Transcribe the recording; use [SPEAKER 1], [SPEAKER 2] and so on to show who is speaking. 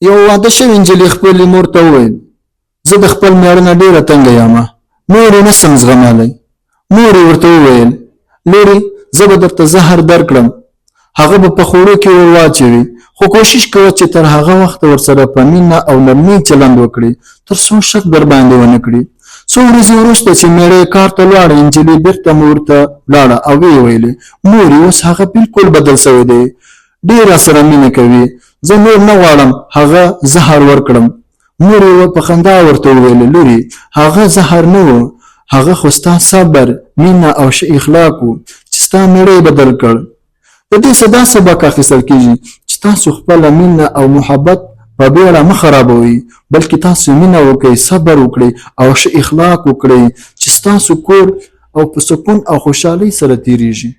[SPEAKER 1] یو واده شوې نجلۍ خپلې مور ته وویل زه د خپل مېړه نه ډېره تنګه یم نور یې نشم زغملی. مور یې ورته وویل لورې زه به درته زهر درکړم هغه به په خوړو کې ور واچوي خو کوشش کوه چې تر هغه وخته ورسره په مینه او نرمۍ چلند وکړي تر څو شک در باندې ونه کړي. څو ورځې وروسته چې مېړه یې کار ته لاړه نجلۍ بېرته مور ته لاړه او ویې ویلې مور یې اوس هغه بالکل بدل سوی دی ډېر راسره مینه کوي زه نور نه غواړم هغه زهر ورکړم. مور یې په خندا ورته وویل لورې هغه زهر نه و هغه خو ستا صبر مینه او ښه اخلاق و چې ستا مېړه یې بدل کړ. د دې څه دا سبق اخیستل کېږي چې تاسو خپله مینه او محبت په بیړه مه خرابوئ بلکې تاسو مینه وکړئ صبر وکړئ او ښه اخلاق وکړئ چې ستاسو کور او په سکون او خوشحالۍ سره تیریږي.